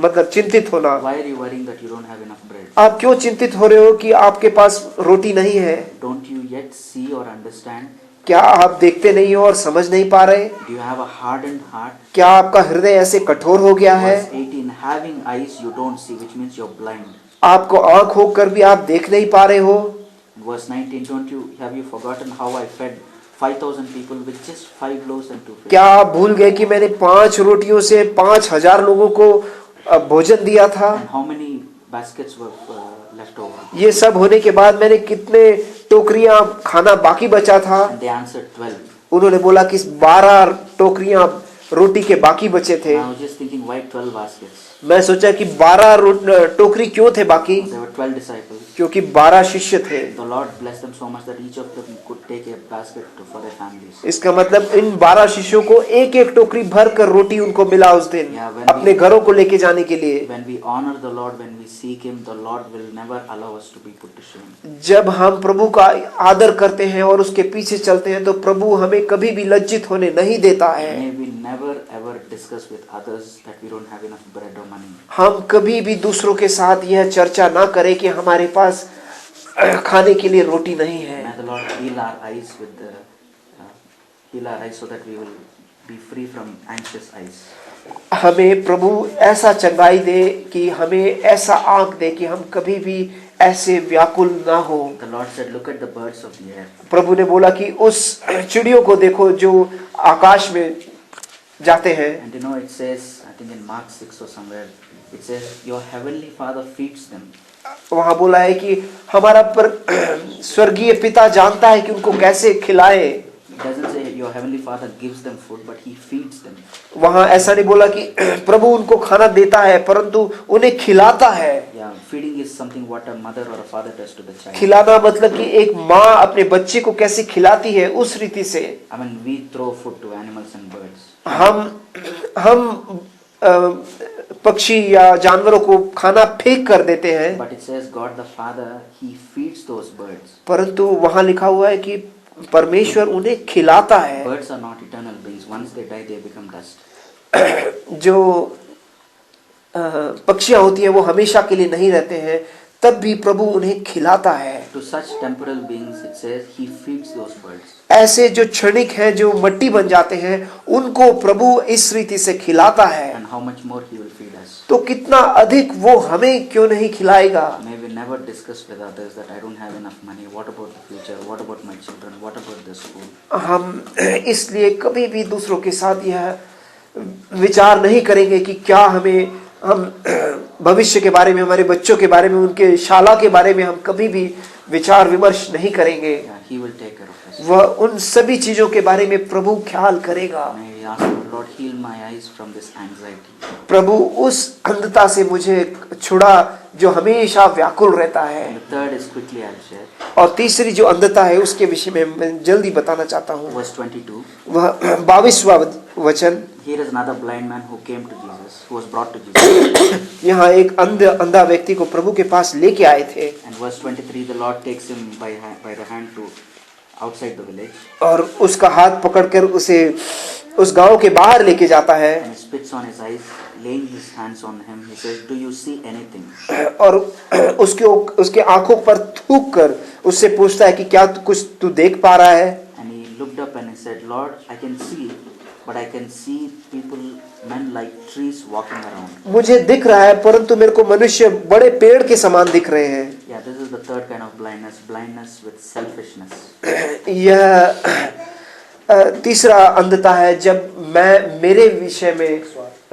मतलब चिंतित होना। Why are you worrying that you don't have enough bread? आप क्यों चिंतित हो रहे हो कि आपके पास रोटी नहीं है। Don't you yet see or understand क्या आप देखते नहीं हो और समझ नहीं पा रहे? Do you have a hardened heart? क्या आपका हृदय ऐसे कठोर हो गया है? Verse 18, having eyes you don't see, which means you're blind. आपको आंख होकर भी आप देख नहीं पा रहे हो? Verse 19, have you forgotten how I fed 5,000 people with just 5 loaves and 2 fish? क्या आप भूल गए कि मैंने 5 रोटियों से 5,000 लोगों को भोजन दिया था? And how many baskets were left over? ये सब होने के बाद मैंने कितने टोकरियां खाना बाकी बचा था? And they answered 12. उन्होंने बोला कि 12 टोकरियां रोटी के बाकी बचे थे। And I was just thinking, why 12 baskets? मैं सोचा कि 12 टोकरी क्यों थे बाकी? There were 12 disciples. क्योंकि 12 शिष्य थे। The Lord blessed them so much that each of them could take a basket for their families. इसका मतलब इन 12 शिष्यों को एक एक टोकरी भर कर रोटी उनको मिला उस दिन, Yeah, when अपने घरों को लेके जाने के लिए। When we honor the Lord, when we seek Him, the Lord will never allow us to be put to shame. जब हम प्रभु का आदर करते हैं और उसके पीछे चलते हैं तो प्रभु हमें कभी भी लज्जित होने नहीं देता है। May we never ever discuss with others that we don't have enough bread or money. हम कभी भी दूसरों के साथ यह चर्चा ना करें कि हमारे पास खाने के लिए रोटी नहीं है। May the Lord heal our eyes with the heal our eyes so that we will be free from anxious eyes. हमें प्रभु ऐसा चंगाई दे कि हमें ऐसा आँख दे कि हम कभी भी ऐसे व्याकुल ना हो। The Lord said, "Look at the birds of the air." प्रभु ने बोला कि उस चिड़ियों को देखो जो आकाश में जाते हैं। And you know it says, I think in Mark 6 or somewhere, it says, "Your heavenly Father feeds them." वहाँ बोला है कि हमारा स्वर्गीय पिता जानता है कि उनको कैसे खिलाए। It doesn't say your heavenly Father gives them food, but He feeds them. वहाँ ऐसा नहीं बोला कि प्रभु उनको खाना देता है परंतु उन्हें खिलाता है। Yeah, feeding is something what a mother or a father does to the child. खिलाना मतलब कि एक माँ अपने बच्चे को कैसे खिलाती है उस रीति से। I mean, we throw food to animals and birds. हम पक्षी या जानवरों को खाना फेंक कर देते हैं। But it says God the Father, He feeds those birds. परंतु वहाँ लिखा हुआ है कि परमेश्वर उन्हें खिलाता है। Birds are not eternal beings. Once they die, they become dust. जो पक्षियां होती हैं वो हमेशा के लिए नहीं रहते हैं, तब भी प्रभु उन्हें खिलाता है। To such temporal beings, it says He feeds those birds. ऐसे जो क्षणिक हैं जो मट्टी बन जाते हैं उनको प्रभु इस रीति से खिलाता है। And how much more He will feed us. तो कितना अधिक वो हमें क्यों नहीं खिलाएगा। May we never discuss with others that I don't have enough money. What about the future? What about my children? What about the school? हम इसलिए कभी भी दूसरों के साथ यह विचार नहीं करेंगे कि क्या हम भविष्य के बारे में, हमारे बच्चों के बारे में, उनके शाला के बारे में हम कभी भी विचार विमर्श नहीं करेंगे। Yeah, He will take care of us. वह उन सभी चीजों के बारे में प्रभु ख्याल करेगा। May we ask the Lord, heal my eyes from this anxiety. प्रभु उस अंधता से मुझे छुड़ा जो हमेशा व्याकुल रहता है। And the third is quickly I'll share. और तीसरी जो अंधता है उसके विषय में मैं जल्दी बताना चाहता हूँ। Verse 22. वह 22वां वचन। Here is another blind man who came to Jesus, who was brought to Jesus. यहाँ एक अंधा व्यक्ति को प्रभु के पास लेके आए थे। And verse 23, the Lord takes him by the hand to outside the village. और उसका हाथ पकड़कर उसे उस गांव के बाहर लेके जाता है। And he spits on his eyes, laying his hands on him. He says, "Do you see anything?" और उसके आंखों पर थूक कर उससे पूछता है कि क्या कुछ तू देख पा रहा है। And he looked up and he said, "Lord, I can see, but I can see people, men like trees walking around." मुझे दिख रहा है परंतु मेरे को मनुष्य बड़े पेड़ के समान दिख रहे हैं। Yeah, this is the third kind of blindness with selfishness. यह तीसरा अंधता है जब मैं मेरे विषय में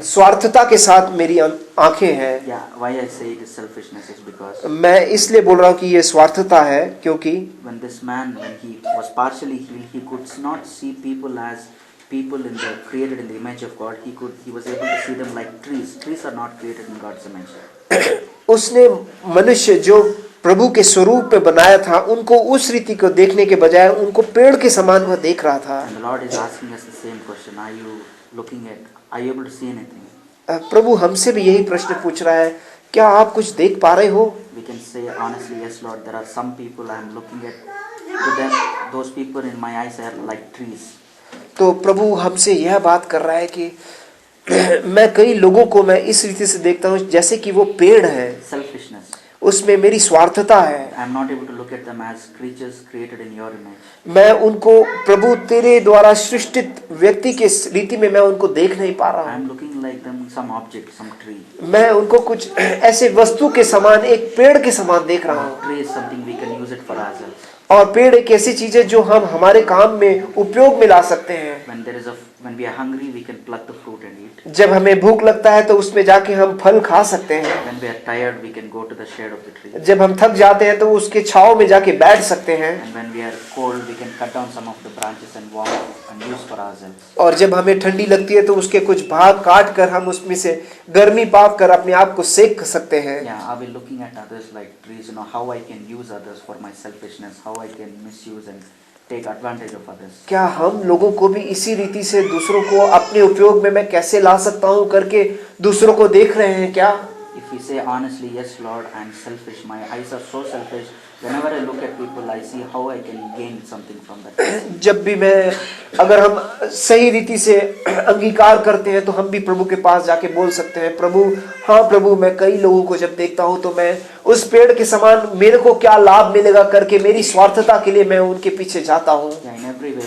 स्वार्थता के साथ मेरी आंखें हैं। Yeah, why I say it is selfishness is because मैं इसलिए बोल रहा हूँ कि ये स्वार्थता है क्योंकि when this man, when he was partially healed, he could not see people as people created in the image of God. He was able to see them like trees. Trees are not created in God's image. उसने मनुष्य जो प्रभु के स्वरूप में बनाया था उनको उस रीति को देखने के बजाय उनको पेड़ के समान वह देख रहा था। And the Lord is asking us the same question. Are you able to see anything? प्रभु हमसे भी यही प्रश्न पूछ रहा है, क्या आप कुछ देख पा रहे हो? We can say honestly, yes, Lord. There are some people I am looking at. To them, those people in my eyes are like trees. तो प्रभु हमसे यह बात कर रहा है कि मैं कई लोगों को मैं इस रीति से देखता हूँ जैसे कि वो पेड़ है। Selfishness. उसमें मेरी स्वार्थता है। I am not able to look at them as creatures created in your image. मैं उनको प्रभु तेरे द्वारा सृष्टित व्यक्ति के रीति में मैं उनको देख नहीं पा I रहा am हूँ। looking like them some object, some tree. मैं उनको कुछ ऐसे वस्तु के समान, एक पेड़ के समान देख रहा हूँ। Tree is something we can use it for ourselves. और पेड़ एक ऐसी चीज है जो हम हमारे काम में उपयोग में ला सकते हैं। When we are hungry, we can pluck the fruit and eat. जब हमें भूख लगता है तो उसमें जाके हम फल खा सकते हैं। When we are tired, we can go to the shade of the tree. जब हम थक जाते हैं तो उसके छांव में जाके बैठ सकते हैं। And when we are cold, we can cut down some of the branches and warm and use for ourselves. और जब हमें ठंडी लगती है तो उसके कुछ भाग काट कर हम उसमें से गर्मी पाक कर अपने आप को सेक सकते हैं। Yeah, are we looking at others like trees? You know how I can use others for my selfishness, how I can misuse and take advantage of others. क्या हम लोगों को भी इसी रीति से दूसरों को अपने उपयोग में मैं कैसे ला सकता हूँ करके दूसरों को देख रहे हैं क्या? If we say honestly, yes Lord, I am selfish, my eyes are so selfish, whenever I look at people, I see how I can gain something from that person. जब भी अगर हम सही रीति से अंगीकार करते हैं तो हम भी प्रभु के पास जाके बोल सकते हैं, प्रभु हाँ प्रभु, मैं कई लोगों को जब देखता हूँ तो मैं उस पेड़ के समान मेरे को क्या लाभ मिलेगा करके मेरी स्वार्थता के लिए मैं उनके पीछे जाता हूँ। Yeah, in every way,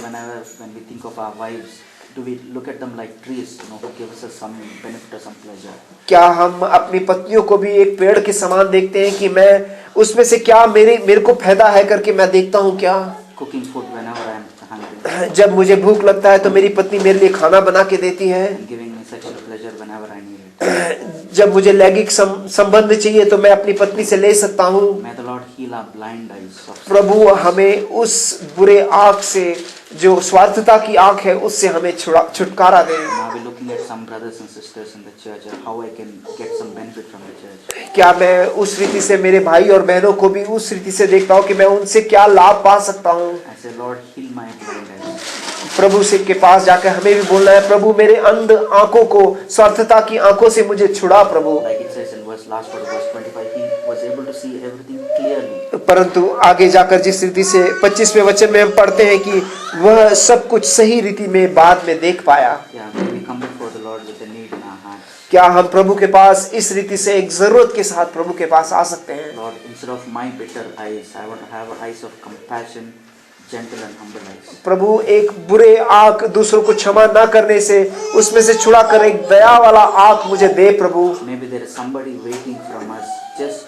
when we think of our wives, do we look at them like trees, you know, who gives us some benefit or some pleasure? क्या हम अपनी पत्नियों को भी एक पेड़ के समान देखते हैं कि मैं उसमें से क्या मेरे को फायदा है करके मैं देखता हूँ क्या? Cooking food whenever I am hungry. जब मुझे भूख लगता है तो मेरी पत्नी मेरे लिए खाना बना के देती है। And giving me sexual pleasure whenever I need it. जब मुझे लैंगिक संबंध चाहिए तो मैं अपनी पत्नी से ले सकता हूँ। May the Lord heal our blind eyes. प्रभु हमें उस बुरे आँख से, जो स्वार्थता की आँख है, उससे हमें छुटकारा दे। Now we're looking at some brothers and sisters in the church and how I can get some benefit from the church. क्या मैं उस रीति से मेरे भाई और बहनों को भी उस रीति से देखता हूँ कि मैं उनसे क्या लाभ पा सकता हूँ? I say, Lord, heal my blind eyes. प्रभु से के पास जाकर हमें भी बोलना है, प्रभु मेरे अंध आंखों को, स्वार्थता की आंखों से मुझे छुड़ा प्रभु। Like it says in last part of verse 25, he was able to see everything clearly. परंतु आगे जाकर जिस रीति से 25वें वचन में हम पढ़ते हैं कि वह सब कुछ सही रीति में बाद में देख पाया। Yeah, may we come before the Lord with a need in our hearts. क्या हम प्रभु के पास इस रीति से एक जरूरत के साथ प्रभु के पास आ सकते हैं? Lord, instead of my bitter eyes, I want to have eyes of compassion, gentle and humble eyes. प्रभु एक बुरे आँख, दूसरों को क्षमा ना करने से उसमें से छुड़ा कर एक दया वाला आँख मुझे दे प्रभु। Maybe there is somebody waiting from us just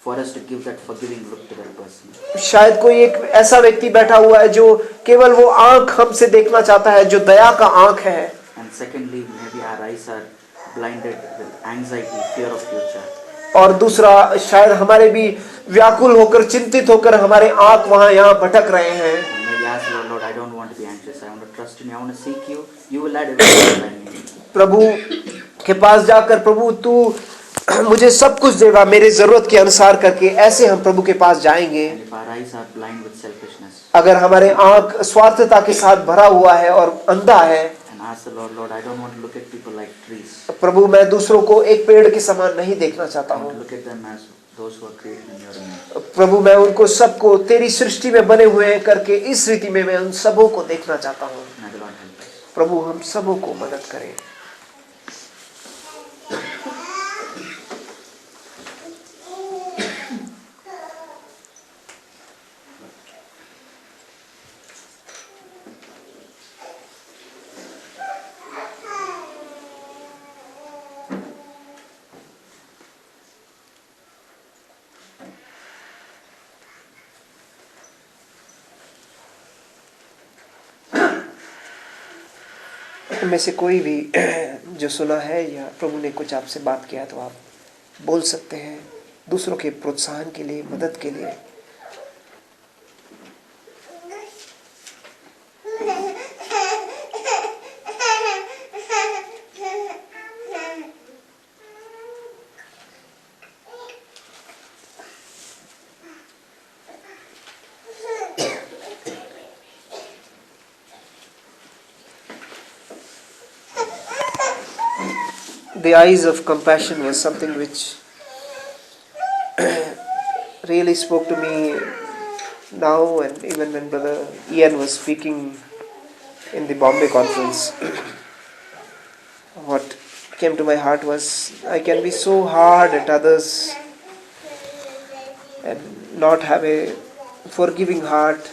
for us to give that forgiving look to that person. शायद कोई एक ऐसा व्यक्ति बैठा हुआ है जो केवल वो आँख हमसे देखना चाहता है, जो दया का आँख है। And secondly, maybe our eyes are blinded with anxiety, fear of future. और दूसरा, शायद हमारे भी व्याकुल होकर, चिंतित होकर हमारे आँख वहाँ यहाँ भटक रहे हैं। And maybe ask Lord, Lord, I don't want to be anxious. I want to trust in you. I want to seek you. You will add everything I need. प्रभु के पास जाकर, प्रभु तू मुझे सब कुछ देगा मेरे जरूरत के अनुसार करके, ऐसे हम प्रभु के पास जाएंगे। And if our eyes are blind with selfishness, अगर हमारे आँख स्वार्थता के साथ भरा हुआ है और अंधा है, and ask the Lord, Lord, I don't want to look at people like trees. प्रभु मैं दूसरों को एक पेड़ के समान नहीं देखना चाहता I want हूँ। to look at them as those who are created in your image. प्रभु मैं उनको सबको तेरी सृष्टि में बने हुए हैं करके इस रीति में मैं उन सबों को देखना चाहता हूँ। May the Lord help us. प्रभु हम सबों को मदद करें। में से कोई भी जो सुना है या प्रभु ने कुछ आपसे बात किया तो आप बोल सकते हैं, दूसरों के प्रोत्साहन के लिए, मदद के लिए। The eyes of compassion was something which really spoke to me now, and even when Brother Ian was speaking in the Bombay conference, what came to my heart was, I can be so hard at others and not have a forgiving heart,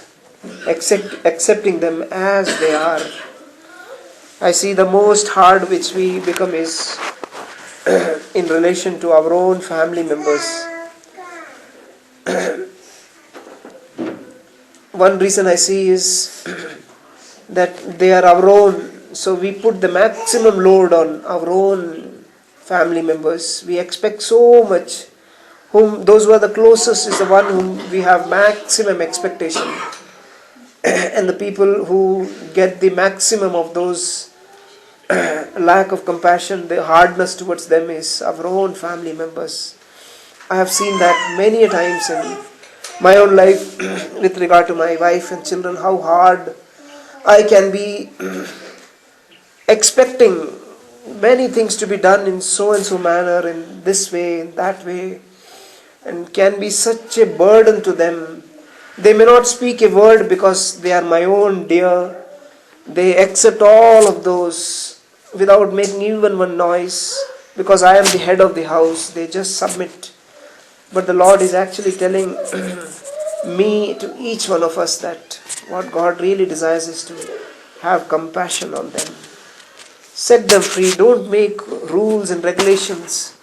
accepting them as they are. I see the most hard which we become is in relation to our own family members. One reason I see is that they are our own, so we put the maximum load on our own family members. We expect so much. Those who are the closest is the one whom we have maximum expectation. And the people who get the maximum of those lack of compassion, the hardness towards them is our own family members. I have seen that many a times in my own life with regard to my wife and children, how hard I can be expecting many things to be done in so and so manner, in this way, in that way, and can be such a burden to them. They may not speak a word because they are my own dear. They accept all of those without making even one noise, because I am the head of the house. They just submit. But the Lord is actually telling me, to each one of us, that what God really desires is to have compassion on them. Set them free. Don't make rules and regulations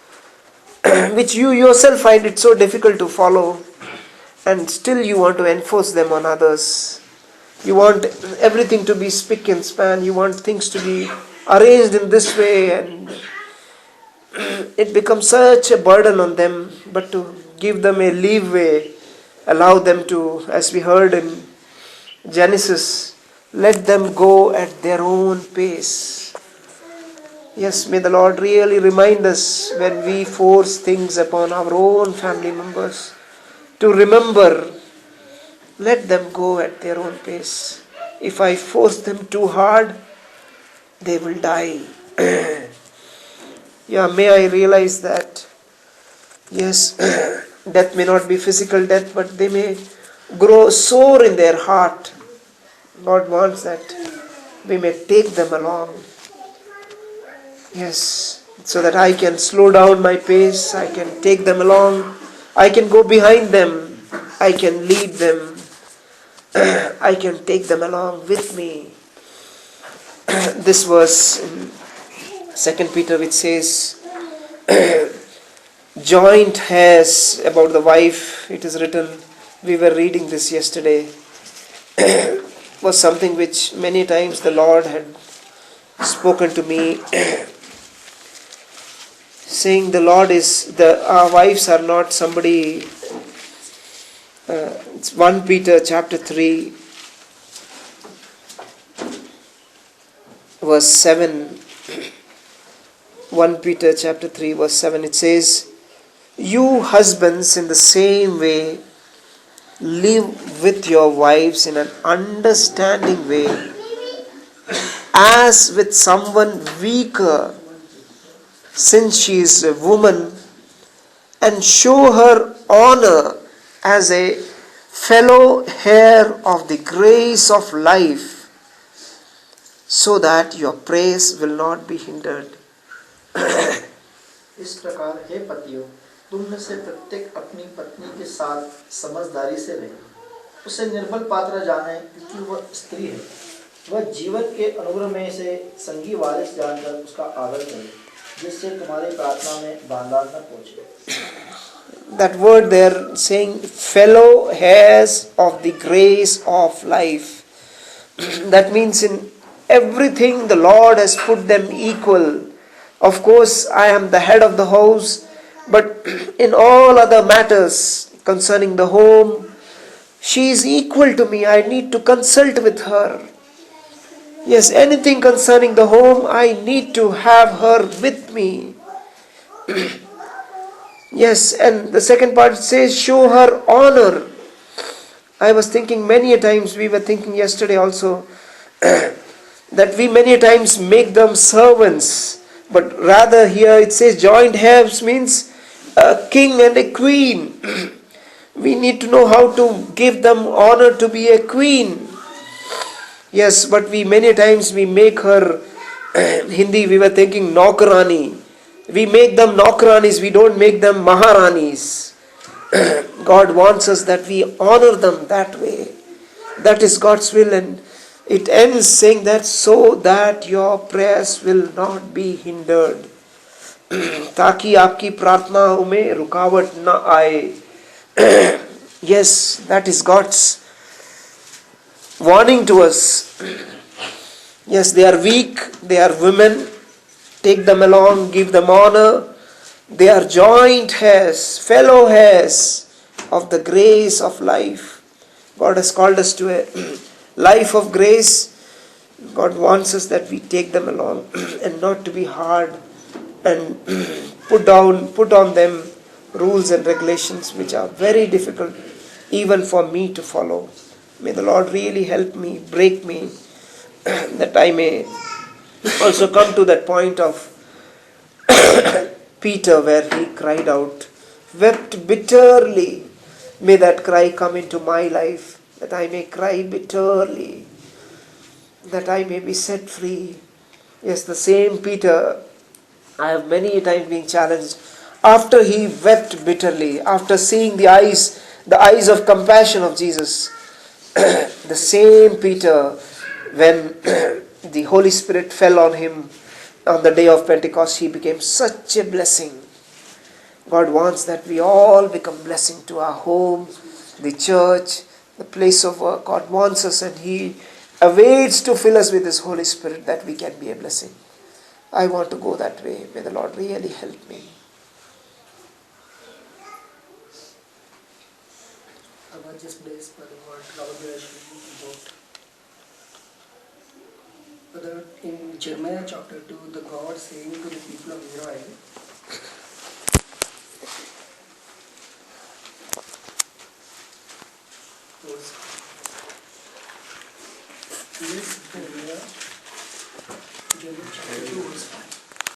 which you yourself find it so difficult to follow, and still you want to enforce them on others. You want everything to be spick and span. You want things to be arranged in this way, and it becomes such a burden on them. But to give them a leeway, allow them to, as we heard in Genesis, let them go at their own pace. Yes, may the Lord really remind us, when we force things upon our own family members, to remember, let them go at their own pace. If I force them too hard, they will die. May I realize that, yes, death may not be physical death, but they may grow sore in their heart. God wants that we may take them along. Yes, so that I can slow down my pace, I can take them along, I can go behind them, I can lead them, I can take them along with me. This verse in 2 Peter, which says, joint hairs, about the wife, it is written, we were reading this yesterday, was something which many times the Lord had spoken to me, saying the Lord is, our wives are not somebody. It's 1 Peter chapter 3 verse 7. 1 Peter chapter 3 verse 7, it says, you husbands in the same way live with your wives in an understanding way, as with someone weaker, since she is a woman, and show her honor as a fellow heir of the grace of life, so that your praise will not be hindered. इस प्रकार हे पतियों, तुम में से प्रत्येक अपनी पत्नी के साथ समझदारी से रहे, उसे निर्बल पात्र जाने कि वह स्त्री है, वह जीवन के अनुग्रह में से संगी वारिस जानकर उसका आदर करे, जिससे तुम्हारी प्रार्थना में बांधा न पहुंचे. That word there saying fellow heirs of the grace of life. That means in everything the Lord has put them equal. Of course, I am the head of the house, but in all other matters concerning the home, she is equal to me. I need to consult with her. Yes, anything concerning the home, I need to have her with me. Yes, and the second part says, show her honor. I was thinking many a times, we were thinking yesterday also, that we many a times make them servants. But rather here it says joint heirs means a king and a queen. We need to know how to give them honor to be a queen. Yes, but we many times we make her, Hindi we were thinking Naukarani. We make them Naukaranis, we don't make them Maharanis. God wants us that we honor them that way. That is God's will, and it ends saying that so that your prayers will not be hindered. ताकि आपकी प्रार्थनाओं में रुकावट न आए. Yes, that is God's warning to us. Yes, they are weak, they are women. Take them along, give them honor. They are joint heirs, fellow heirs of the grace of life. God has called us to a life of grace. God wants us that we take them along and not to be hard and put on them rules and regulations which are very difficult even for me to follow. May the Lord really help me, break me, that I may also come to that point of Peter where he cried out, wept bitterly. May that cry come into my life, that I may cry bitterly, that I may be set free. Yes, the same Peter, I have many times been challenged. After he wept bitterly, after seeing the eyes of compassion of Jesus, the same Peter, when the Holy Spirit fell on him on the day of Pentecost, he became such a blessing. God wants that we all become blessing to our home, the church, the place of work. God wants us, and He awaits to fill us with His Holy Spirit that we can be a blessing. I want to go that way. May the Lord really help me. I was just blessed by what Robert was about. Brother, in Jeremiah chapter 2, the God saying to the people of Israel, was,